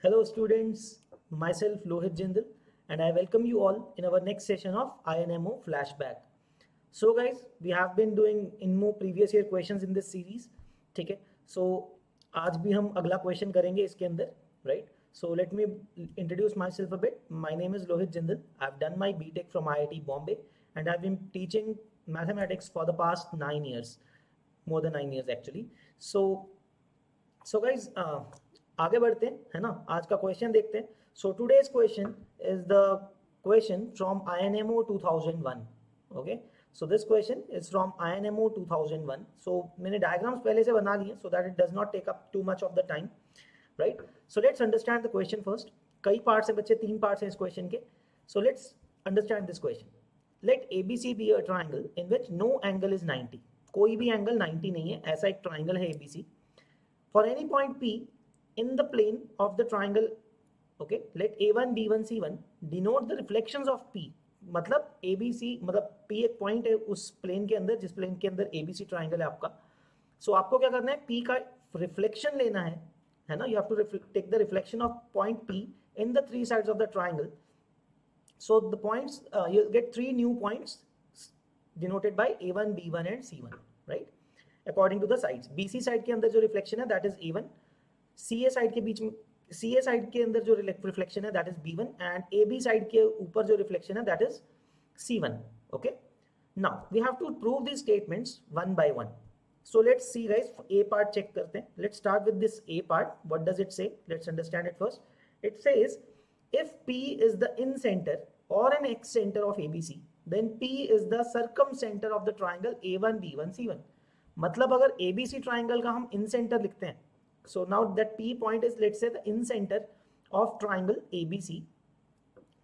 Hello students, myself Lohit Jindal and I welcome you all in our next session of INMO flashback. So guys, we have been doing INMO previous year questions in this series. ठीक है, so आज भी हम अगला question करेंगे इसके अंदर, right? So let me introduce myself a bit. My name is Lohit Jindal. I've done my BTech from IIT Bombay and I've been teaching mathematics for the past 9 years, more than 9 years actually. So guys, आगे बढ़ते हैं, है ना? आज का question देखते हैं. So today's question is the question from INMO 2001. Okay, so this question is from INMO 2001. So मैंने डायग्राम्स पहले से बना लिए so that it does not take up too much of the time, right? So let's understand the question first. कई parts हैं बच्चे, 3 parts हैं इस क्वेश्चन के. So let's understand this question. Let ABC be a triangle in which no angle is 90. कोई भी angle 90 नहीं है, ऐसा एक ट्राइंगल है ABC. For any point P in the plane of the triangle, okay, let A1 B1 C1 denote the reflections of P. मतलब ABC, मतलब P एक पॉइंट है उस प्लेन के अंदर जिस प्लेन के अंदर ABC ट्राइंगल है आपका. सो आपको क्या करना है, P का रिफ्लेक्शन लेना है ना. You have to take the reflection of point P in the 3 sides of the triangle. So the points, you'll get 3 new points denoted by A1 B1 and C1, right, according to the sides. BC side के अंदर जो reflection है that is A1. CA side के बीच में, CA side के अंदर जो reflection है that is B1 and AB side के ऊपर जो रिफ्लेक्शन है that is C1. Okay, now we have to prove this statements one by one. So let's see guys, A part check करते हैं. Let's start with this A part. What does it say? Let's understand it first. It says if P is the in center or an x center of ABC then P is the circumcenter of the triangle A1 B1 C1. मतलब अगर ABC triangle का हम इन centre लिखते हैं, so now that P point is, let's say, the in center of triangle ABC.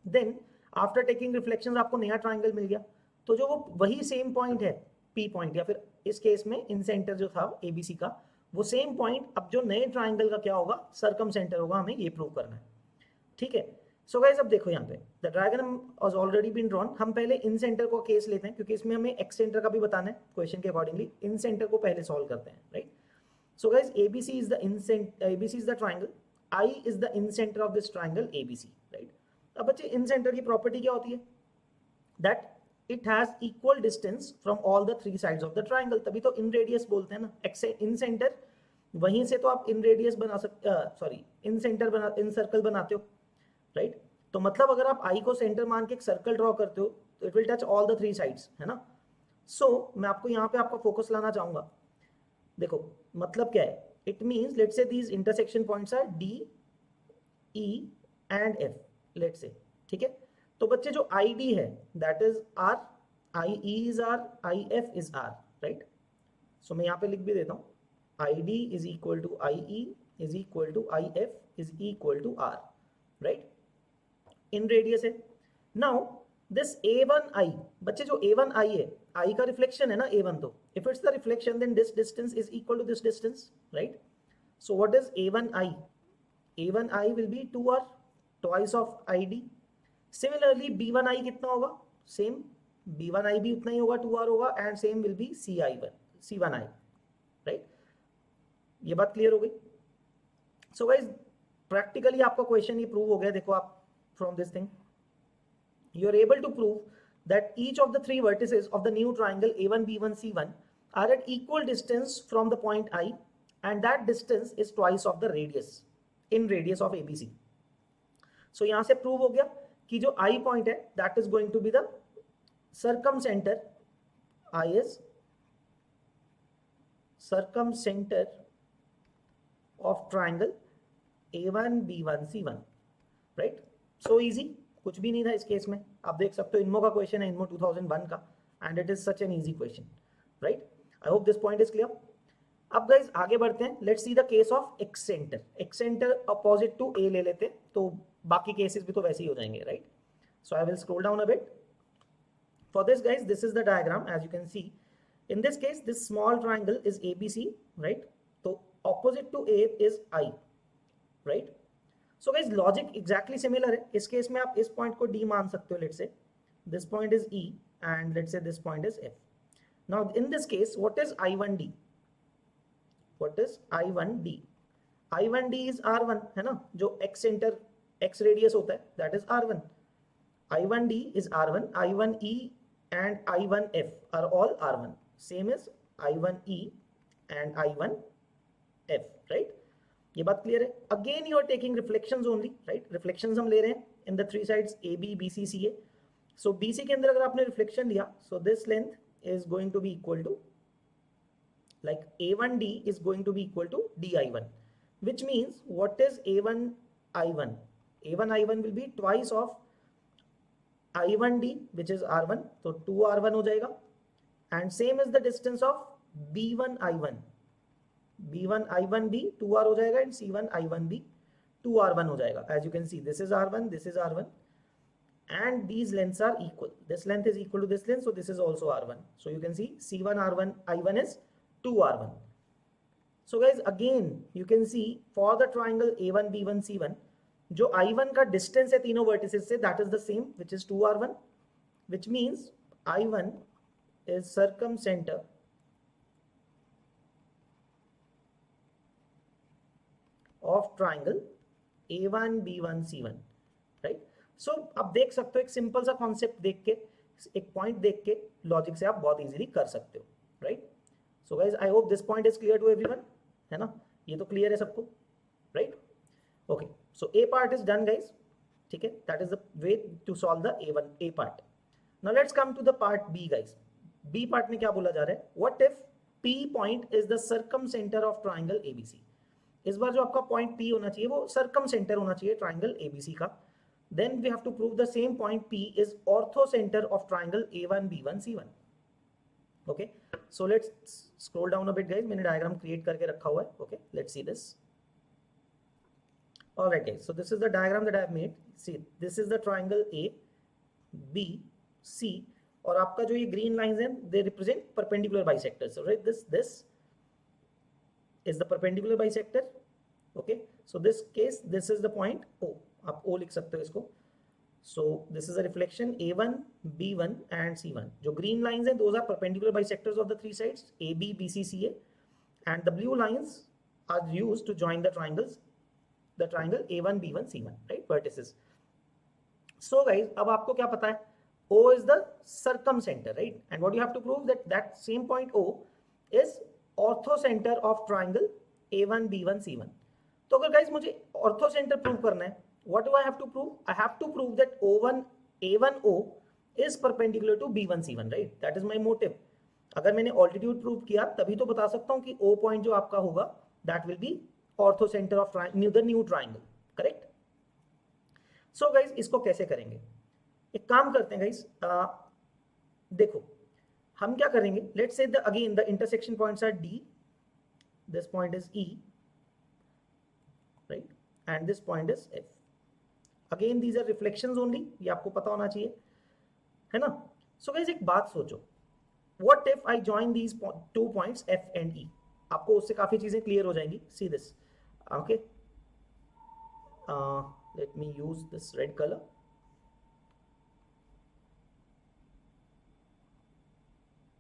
then after taking reflections आपको नया triangle मिल गया, तो जो वो वही सेम पॉइंट है P पॉइंट, या फिर इस केस में इन सेंटर जो था ABC का, वो सेम पॉइंट अब जो नए ट्राइंगल का क्या होगा, सर्कम सेंटर होगा. हमें ये प्रूव करना है, ठीक है. सो गाइस अब देखो यहाँ पे the diagram was already been drawn. हम पहले इन सेंटर को केस लेते हैं क्योंकि इसमें हमें एक्स सेंटर का भी बताना है क्वेश्चन के अकॉर्डिंगली. इन सेंटर को पहले सॉल्व करते हैं, right? So guys, ABC is the ABC is the triangle. I is the in center of this triangle ABC, right? अब बच्चे इन सेंटर की प्रॉपर्टी क्या होती है? That it has equal distance from all the 3 sides of the triangle. तभी तो इन radius बोलते हैं ना. इन सेंटर, वहीं से तो आप इन रेडियस बना सकते, सॉरी इन सेंटर बना, इन सर्कल बनाते हो, राइट? तो मतलब अगर आप I को सेंटर मान के एक सर्कल ड्रॉ करते हो तो it will touch all the 3 sides, है ना. सो मैं आपको यहाँ पे आपका फोकस लाना चाहूंगा. देखो मतलब क्या है, it means let's say these intersection points are D, E and F, let's say, ठीक है. तो बच्चे जो ID है that is R, IE is R, IF is R, right? सो मैं यहाँ पे लिख भी देता हूँ, ID is equal to IE is equal to IF is equal to R, right? In radius है. नाउ दिस A1I, बच्चे जो A1I है, I का रिफ्लेक्शन है ना A1, तो if it's the reflection then this distance is equal to this distance, right? So what is A1I? A1I will be 2R, twice of ID. Similarly B1I कितना होगा? Same, B1I भी उतना ही होगा, 2R होगा, and same will be C1I, right? ये बात clear हो गई. So guys, practically आपका क्वेश्चन ये प्रूव हो गया. देखो आप from this thing you are able to prove that each of the 3 vertices of the new triangle A1 B1 C1 are at equal distance from the point I and that distance is twice of the radius, in radius of ABC. So यहाँ से prove हो गया कि जो I point है that is going to be the circumcenter. I is circumcenter of triangle A1 B1 C1, right? So easy, कुछ भी नहीं था इस केस में. आप देख सकते हो इनमो का क्वेश्चन है, इनमो 2001 का, and it is such an easy question, right? I hope this point is clear. अब गाइस आगे बढ़ते हैं. Let's see the case of ex centre. Ex centre opposite to A ले लेते हैं तो बाकी केसेस भी तो वैसे ही हो जाएंगे, right? So I will scroll down a bit. For this guys this is the diagram as you can see. In this case this small triangle is ABC, right? तो opposite to A is I, right? So guys logic exactly similar है. इस case में आप इस point को D मान सकते हो. Let's say this point is E and let's say this point is F. Now in this case what is I1D? What is I1D? I1D is R1 है ना, जो x सेंटर x रेडियस होता है, that is R1. I1D is R1, I1E and I1F are all R1. Same as I1E and I1F, right? ये बात clear है. Again you are taking reflections only, right? Reflections हम ले रहे हैं in the three sides AB, BC, CA. So BC के अंदर अगर आपने reflection लिया, so this length is going to be equal to, like A1D is going to be equal to DI1, which means what is A1I1? A1I1 will be twice of I1D, which is R1, so 2R1 हो जाएगा. And same as the distance of B1I1. B1I1B 2R हो जाएगा and C1I1B 2R1 हो जाएगा. As you can see, this is R1, this is R1, and these lengths are equal. This length is equal to this length, so this is also R1. So you can see C1 R1 I1 is 2R1. So guys, again you can see for the triangle A1 B1 C1, जो I1 का distance है तीनों vertices से, that is the same, which is 2R1, which means I1 is circumcenter of triangle A1 B1 C1, right? So आप देख सकते हो, एक सिंपल सा कॉन्सेप्ट देख के, एक पॉइंट देख के लॉजिक से आप बहुत इजीली कर सकते हो, right? So guys I hope this point is clear to everyone, है ना? ये तो क्लियर है सबको, right? Okay, so A part is done guys, ठीक है? That is the way to solve the A part. Now let's come to the part B guys. B part में क्या बोला जा रहा है? What if P point is the circumcentre of triangle ABC. इस बार जो आपका पॉइंट P होना चाहिए वो सर्कमसेंटर होना चाहिए ट्राइंगल ABC का. Then we have to prove the same point P is orthocenter of triangle A1 B1 C1. Okay, so let's scroll down a bit guys. मैंने डायग्राम क्रिएट करके रखा हुआ है. Okay, let's see this. Alright guys, so this is the diagram that I have made. See, this is the triangle A, B, C, और आपका जो ये green lines हैं, they represent perpendicular bisectors. So right, this is the perpendicular bisector. Okay, so this case, this is the point O. आप O लिख सकते हो इसको. So this is a reflection A1, B1 and C1. जो green lines हैं, those are perpendicular bisectors of the three sides AB, BC, CA, and the blue lines are used to join the triangles, the triangle A1, B1, C1, right? Vertices. So guys, अब आपको क्या पता है? O is the circumcenter, right? And what you have to prove that that same point O is orthocentre of triangle A1 B1 C1. तो अगर guys मुझे ऑर्थोसेंटर प्रूव करना है, what do I have to prove? I have to prove that O1 A1O is perpendicular to B1 C1, right? That is my motive. अगर मैंने altitude prove किया तभी तो बता सकता हूं कि O पॉइंट जो आपका होगा that will be orthocentre of the new triangle, correct? So guys, इसको कैसे करेंगे? एक काम करते हैं गाइस, देखो हम क्या करेंगे. Let's say again the intersection points are D, this point is E, right, and this point is F. Again these are reflections only, ये आपको पता होना चाहिए, है ना? सो गाइस एक बात सोचो, what if I join these two points F and E? आपको उससे काफी चीजें क्लियर हो जाएंगी. See this, okay, let me use this red colour.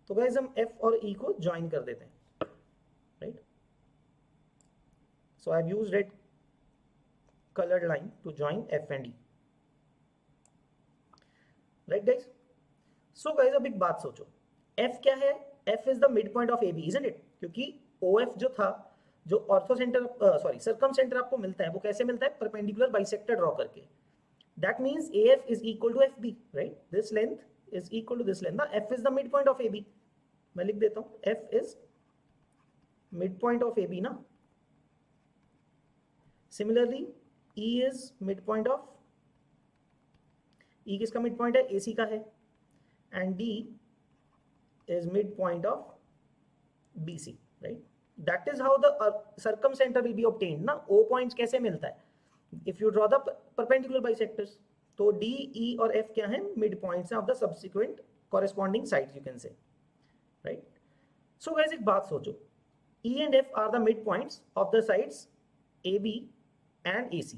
तो गाइस हम F और E को ज्वाइन कर देते हैं, right? So I have used red colored line to join F and E, right guys? So guys, अब एक बात सोचो, F क्या है? F is the midpoint of AB, isn't it? क्योंकि OF जो था, जो ऑर्थोसेंटर सर्कमसेंटर आपको मिलता है, वो कैसे मिलता है? परपेंडिकुलर बाइसेक्टर ड्रॉ करके. That means AF is equal to FB, right? This length is equal to this length. Now F is the midpoint of AB. मैं लिख देता हूँ, F is midpoint of AB ना. Similarly, E is midpoint of, E किसका midpoint है? AC का है. And D is midpoint of BC, right? That is how the circumcenter will be obtained ना. O points कैसे मिलता है? If you draw the perpendicular bisectors, तो D, E और F क्या है? Midpoints of the subsequent corresponding sides, you can say, right? So guys एक बात सोचो, E and F are the midpoints of the sides AB and AC.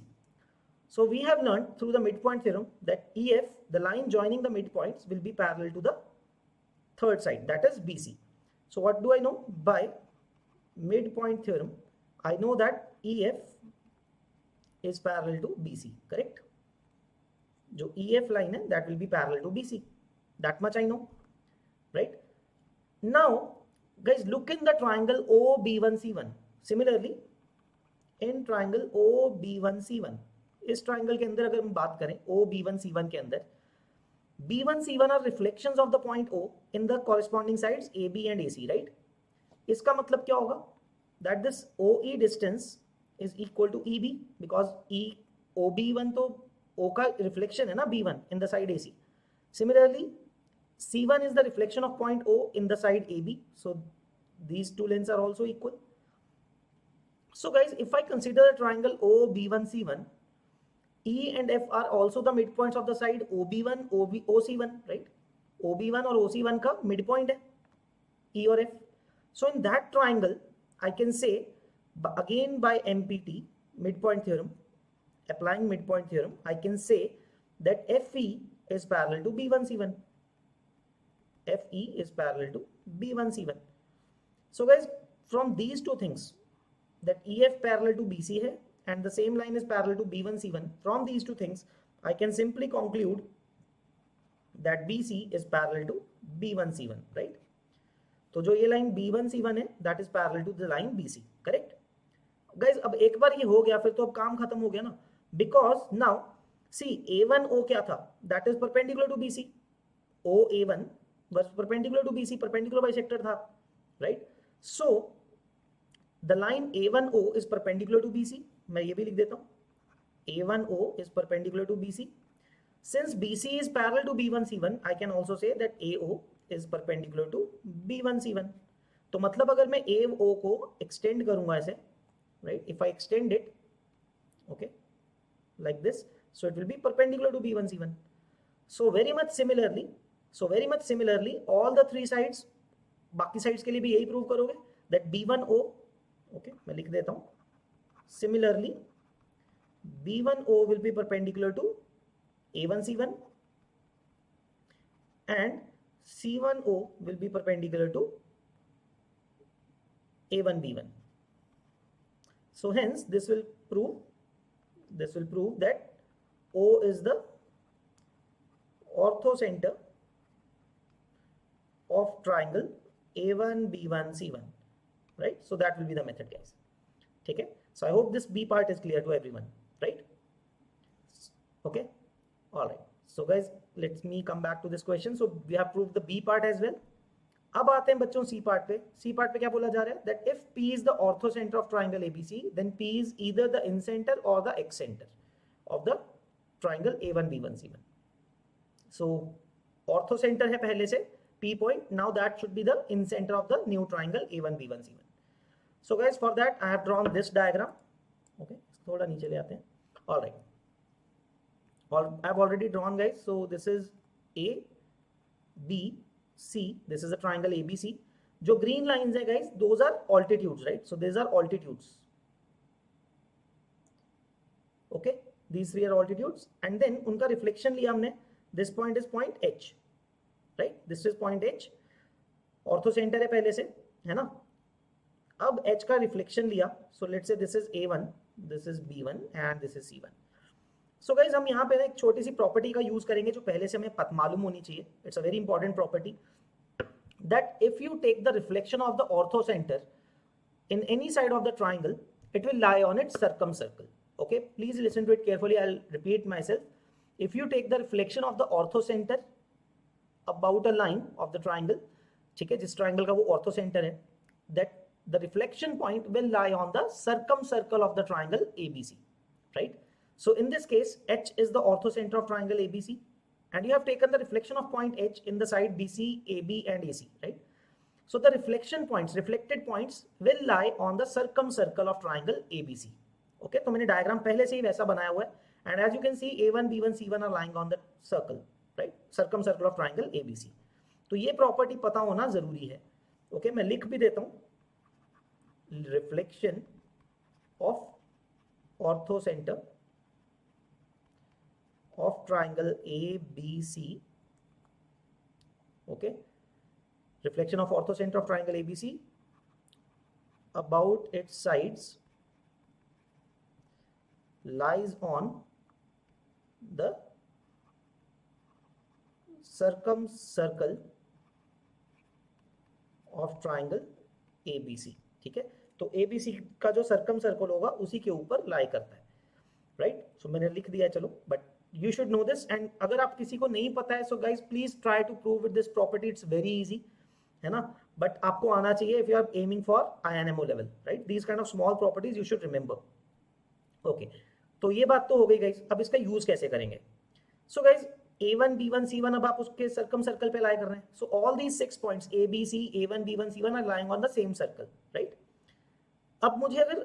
So we have learned through the midpoint theorem that EF, the line joining the midpoints, will be parallel to the third side, that is BC. So what do I know? By midpoint theorem, I know that EF is parallel to BC, correct? जो EF line है that will be parallel to BC. That much I know, right? Now, guys, look in the triangle OB1C1. Similarly, in triangle OB1C1, इस triangle के अंदर अगर हम बात करें OB1C1 के अंदर, B1C1 are reflections of the point O in the corresponding sides AB and AC, right? इसका मतलब क्या होगा? That this OE distance is equal to EB because OB1 तो O का reflection है ना B1 in the side AC. Similarly, C1 is the reflection of point O in the side AB. So these two lengths are also equal. So guys, if I consider the triangle OB1C1, E and F are also the midpoints of the side OB1, OC1, right? OB1 और OC1 का midpoint है E और F. So in that triangle, I can say again by MPT, midpoint theorem, applying midpoint theorem, I can say that FE is parallel to B1C1. FE is parallel to B1C1. So guys, from these two things, that EF parallel to BC है and the same line is parallel to B1C1. From these two things, I can simply conclude that BC is parallel to B1C1, right? तो जो ये line B1C1 है, that is parallel to the line BC, correct? Guys, अब एक बार ये हो गया, फिर तो अब काम खत्म हो गया ना? Because now, see, A1O क्या था? That is perpendicular to BC. OA1 was perpendicular to BC, perpendicular bisector था, right? So, the line A1O is perpendicular to BC. मैं ये भी लिख देता हूँ. A1O is perpendicular to BC. Since BC is parallel to B1C1, I can also say that AO is perpendicular to B1C1. तो मतलब अगर मैं AO को extend करूँगा ऐसे, right? If I extend it, okay, like this, so it will be perpendicular to B1C1. So very much similarly, all the three sides, बाकी sides के लिए भी यही prove करोगे that B1O, okay, मैं लिख देता हूँ. Similarly, B1O will be perpendicular to A1C1 and C1O will be perpendicular to A1B1. So hence this will prove that O is the orthocenter of triangle A1B1C1, right? So that will be the method, guys. Okay, so I hope this B part is clear to everyone, right? Okay, all right. So guys, let me come back to this question. So we have proved the B part as well. अब आते हैं बच्चों C part पे. C part पे क्या बोला जा रहा है? That if P is the orthocenter of triangle ABC, then P is either the incenter or the excenter of the triangle A1B1C1. So orthocenter है पहले से P point. Now that should be the incenter of the new triangle A1B1C1. So guys, for that I have drawn this diagram. Okay, थोड़ा नीचे ले आते हैं. All right. I have already drawn, guys. So this is A, B, C. This is a triangle ABC. जो green lines है, guys, those are altitudes, right? So these are altitudes. Okay, these three are altitudes, and then उनका reflection लिया हमने. This point is point H, right? This is point H. Orthocenter है पहले से, है ना? अब H का reflection लिया. So let's say this is A1, this is B1, and this is C1. So guys, हम यहाँ पे ना एक छोटी सी प्रॉपर्टी का यूज करेंगे जो पहले से हमें मालूम होनी चाहिए. It's a very important property that if you take the reflection of the orthocenter in any side of the triangle, it will lie on its circumcircle. Okay, please listen to it carefully. I'll repeat myself. If you take the reflection of the orthocenter about a line of the triangle, ठीक है, जिस triangle का वो orthocenter है, that the reflection point will lie on the circumcircle of the triangle ABC, right? So in this case, H is the orthocenter of triangle ABC, and you have taken the reflection of point H in the side BC, AB, and AC, right? So the reflection points, reflected points, will lie on the circumcircle of triangle ABC. Okay, तो मैंने diagram पहले से ही वैसा बनाया हुआ है, and as you can see, A1, B1, C1 are lying on the circle, right? Circumcircle of triangle ABC. तो ये property पता होना जरूरी है. Okay, मैं लिख भी देता हूँ. Reflection of orthocenter of triangle ABC, okay, reflection of orthocenter of triangle ABC about its sides lies on the circumcircle of triangle ABC. ठीक है, तो ABC का जो circumcircle होगा उसी के ऊपर लाई करता है, राइट? सो मैंने लिख दिया, चलो, but you should know this. And अगर आप किसी को नहीं पता है, so guys please try to prove with this property, it's very easy, है ना? बट आपको आना चाहिए if you are aiming for INMO level, right? These kind of small properties you should remember. Okay, तो ये बात तो हो गई गाइज। अब इसका यूज कैसे करेंगे? So guys A1 B1 C1 अब आप उसके सर्कम सर्कल पे लाई कर रहे हैं। So all these 6 points A B C A1 B1 C1 are lying on the same circle, right? अब मुझे अगर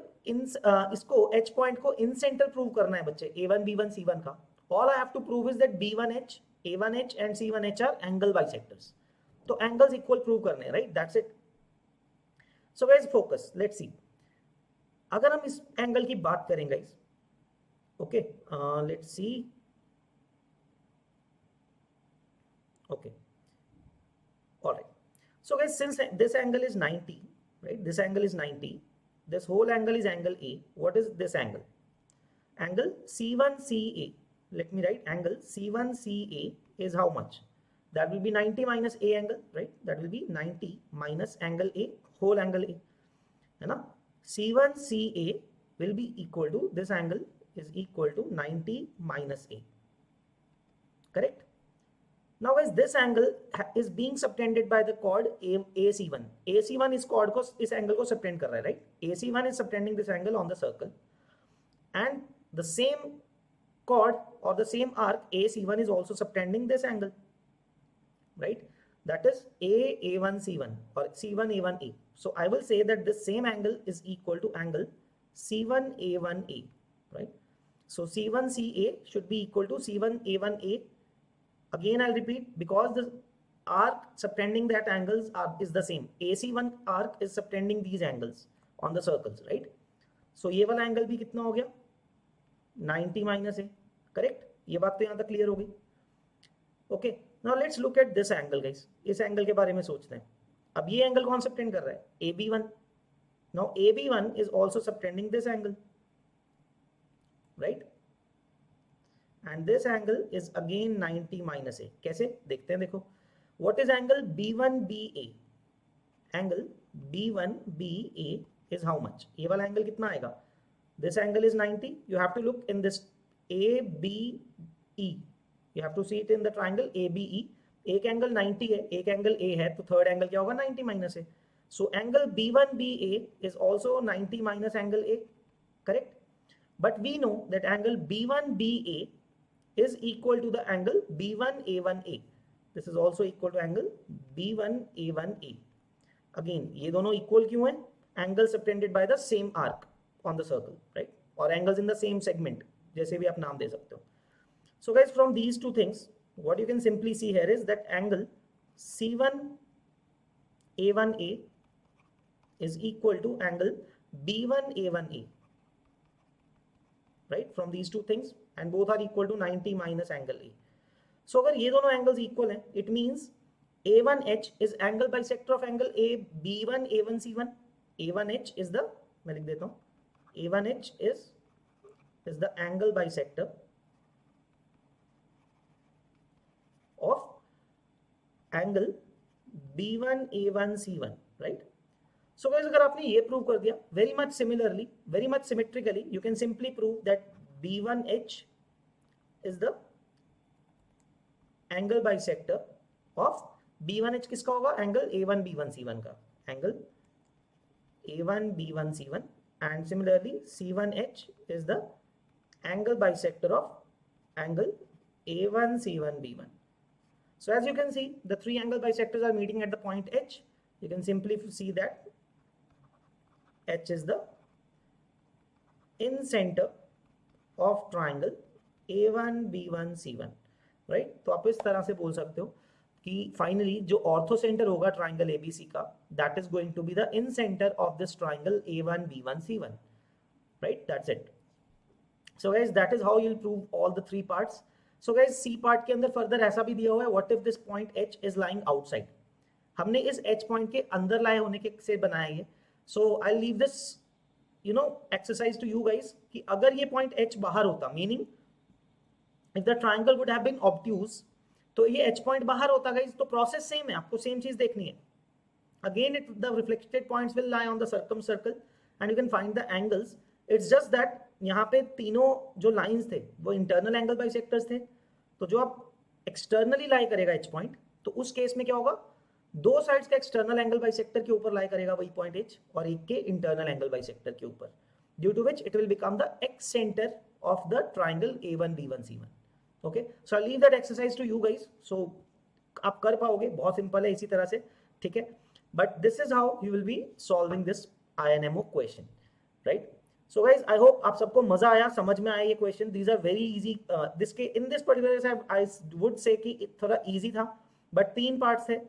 इसको H पॉइंट को इन सेंटर प्रूव करना है बच्चे, A1 B1 C1 का, all I have to prove is that B1H, A1H and C1H are angle bisectors. तो एंगल्स इक्वल प्रूव करने हैं, right? That's it. So guys focus, let's see. अगर हम इस एंगल की बात करें guys, okay, let's see, okay, alright. So guys since this angle is 90, right, this angle is 90, this whole angle is angle A. What is this angle? Angle C1CA. Let me write angle C1CA is how much? That will be 90 minus A angle, right? That will be 90 minus angle A, whole angle A, है ना? C1CA will be equal to, this angle is equal to 90 minus A, correct? Now guys, this angle is being subtended by the chord AC1. AC1 इस chord को, इस angle को subtend कर रहा है, right? AC1 is subtending this angle on the circle, and the same chord or the same arc AC1 is also subtending this angle, right? That is A1 C1 or C1 A1 A. So I will say that this same angle is equal to angle C1 A1 A, right? So C1 CA should be equal to C1 A1 A. Again I'll repeat, because the arc subtending that angles is the same. AC1 arc is subtending these angles on the circles, right? So ये वाला angle भी कितना हो गया? 90 minus है, correct? ये बात तो यहाँ तक क्लियर हो गई। Okay, now let's look at this angle guys. इस एंगल के बारे में सोचते हैं। अब ये एंगल कौन सबटेंड कर रहा है? AB1। Now AB1 is also subtending this angle, right? And this angle is again 90 minus A. कैसे देखते हैं, देखो, what is angle B1BA? Angle B1BA is how much? ये वाला एंगल कितना आएगा? This angle is 90. You have to look in this ABE. You have to see it in the triangle ABE. एक angle 90 है, एक एंगल A है, तो third angle क्या होगा? 90 minus A. So angle B1BA is also 90 minus angle A, correct? But we know that angle B1BA is equal to the angle B1A1A. This is also equal to angle B1A1A. Again, ये दोनों equal क्यों है? Angle subtended by the same arc on the circle, right? Or angles in the same segment, जैसे भी आप नाम दे सकते हो. So guys, from these two things, what you can simply see here is that angle C1A1A is equal to angle B1A1A, right? From these two things, and both are equal to 90 minus angle A. So अगर ये दोनों angles equal हैं, it means A1H is angle bisector of angle A B1 A1 C1. A1H is the, मैं लिख देता हूँ, A1H is the angle bisector of angle B1 A1 C1, right? So guys, अगर आपने ये prove कर दिया, very much similarly, very much symmetrically, you can simply prove that B1H is the angle bisector of B1H किसका होगा? Angle A1 B1 C1 का, angle A1 B1 C1, and similarly C1H is the angle bisector of angle A1 C1 B1. So as you can see, the three angle bisectors are meeting at the point H. You can simply see that H is the in center of triangle A1 B1 C1, right? तो आप इस तरह से बोल सकते हो कि finally जो ऑर्थो सेंटर होगा ट्राइंगल ABC का, that is going to be the incentre of this triangle A1 B1 C1, right? That's it. So guys, that is how you will prove all the three parts. So guys, C part के अंदर further ऐसा भी दिया हुआ है, what if this point H is lying outside. हमने इस H point के अंदर लाए होने के से बनाया ये. So I leave this exercise to you guys कि अगर ये point H बाहर होता, meaning if the triangle would have been obtuse, तो ये H point बाहर होता guys, तो process same है, आपको same चीज देखनी है. Again, the reflected points will lie on the circumcircle and you can find the angles. It's just that यहाँ पे तीनों जो lines थे वो internal angle bisectors थे, तो जो आप externally lie करेगा H point, तो उस केस में क्या होगा, दो साइड्स का एक्सटर्नल एंगल बाइसेक्टर के ऊपर लाई करेगा वही पॉइंट H और एक के इंटरनल एंगल बाइसेक्टर के ऊपर, due to which it will become the ex centre of the triangle A1 B1 C1. Okay, so I leave that exercise to you guys. सो आप कर पाओगे, बहुत सिंपल है इसी तरह से, ठीक है. But this is how you will be solving this INMO question, right. So guys, I hope आप सबको मजा आया, समझ में आया ये question. These are very easy. In this particular I would say कि थोड़ा इजी था, बट 3 पार्ट्स है.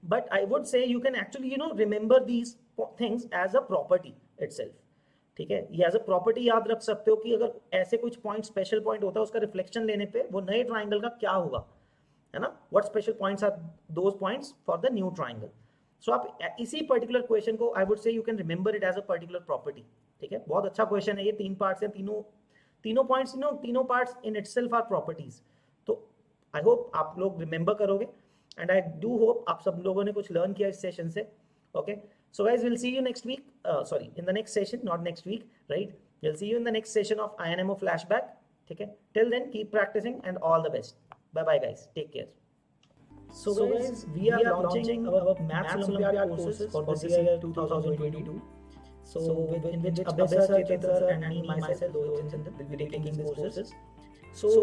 But I would say you can actually remember these things as a property itself. ठीक है, ये as a property याद रख सकते हो कि अगर ऐसे कुछ पॉइंट स्पेशल पॉइंट होता है उसका रिफ्लेक्शन लेने पे वो नए ट्राइंगल का क्या होगा, है ना. What special points are those points for the new triangle? So आप इसी पर्टिकुलर क्वेश्चन को I would say you can remember it as a particular property. ठीक है, बहुत अच्छा क्वेश्चन है ये. 3 पार्ट्स हैं, तीनों पॉइंट्स तीनों parts in itself are properties. तो आई होप आप लोग रिमेंबर करोगे. And I do hope आप सब लोगों ने कुछ learn किया इस session से. Okay, so guys, we'll see you next week. Sorry, in the next session, not next week, right? We'll see you in the next session of INMO flashback. ठीक है. Till then, keep practicing and all the best. Bye bye, guys. Take care. So guys, we are launching our Maths Olympiad courses for this year 2022. So in which Abhay sir, Chetan sir, and me myself, Rohit Chandra, will be taking these courses. So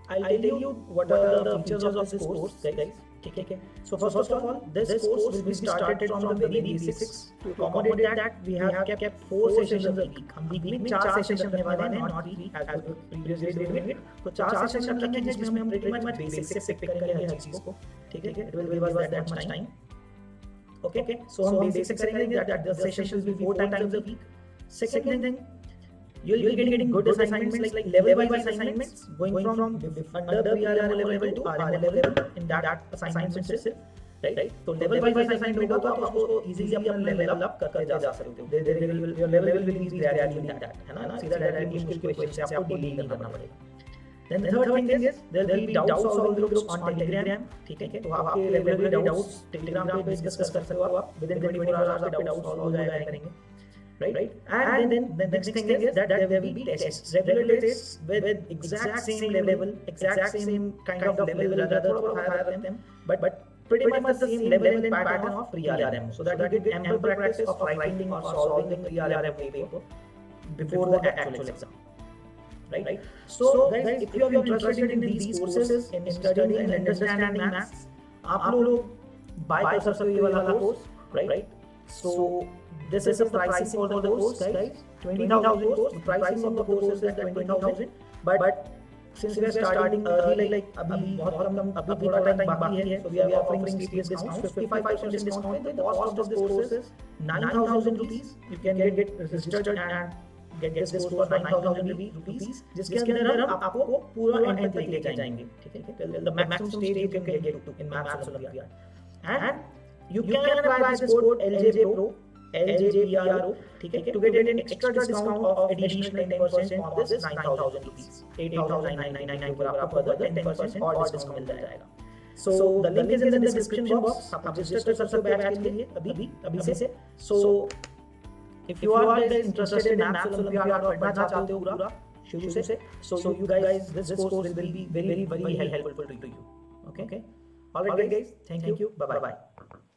I'll tell you what are the features of this course, guys. Okay. So first of all, this course will be started from the very basics. To accommodate that, we have kept 4 sessions a week. हम week में 4 session रखने वाले हैं, not week as previously doing it. तो 4 session रखेंगे जिसमें हम pretty much basics से पिक करेंगे हर चीज को. ठीक है, it will give us that much time. Okay, so हम बेसिक्स करेंगे that the sessions will be 4 times a week. Second thing, you'll be getting good assignments like level-wise assignments going from under PRMO level to RMO level in that assignments itself, right? तो level-wise assignment होगा तो आप उसको easily अपना level up करते जा सकते हो. Your level will increase gradually in that, है ना. सीधा डायरेक्ट मुश्किल क्वेश्चन से आपको डील नहीं करना पड़ेगा. Then the third thing is there will be doubt solving groups on Telegram. ठीक है, तो आपके regular doubts Telegram पे डिस्कस कर सकते हो आप. Within 24 hours आपके doubts solve हो जाया करेंगे. Right? And then the next thing is that there will be tests, regular tests with exact same level, exact same kind of level, rather higher than them, but pretty much the same level and pattern of pre-RMO, so that you get ample practice of writing or solving the pre-RMO paper before the actual exam. Right? So guys, if you are interested in these courses, in studying and understanding maths, आप लोग buy कर सकते हो ये वाला course, right? So this is the pricing for the course, guys. 20,000 course. The pricing of the course is at 20,000. But since we are starting early, like अभी बहुत कम, अभी थोड़ा टाइम बाकी है, so we are offering steep discounts, 55% discount. The cost of this course is 9,000 rupees. You can get registered and get this course for 9,000 rupees, जिसके अंदर हम आपको पूरा एंड तक लेके जाएंगे. ठीक है, till the maximum stage you can get to in Maths Olympiad. And you can apply this code LJPRO. LJPRO, ठीक है, to get an extra discount of additional 10% on this 9,000 rupees. 8,999 पर आपको further 10% और discount मिल जाएगा. So the link is in the description box. आप register कर सकते हो बैच के लिए अभी से. So if you are interested in Maths Olympiad और पढ़ना चाहते हो पूरा शुरू से, so you guys, this course will be very helpful to you. Okay. All right guys, thank you. Bye bye.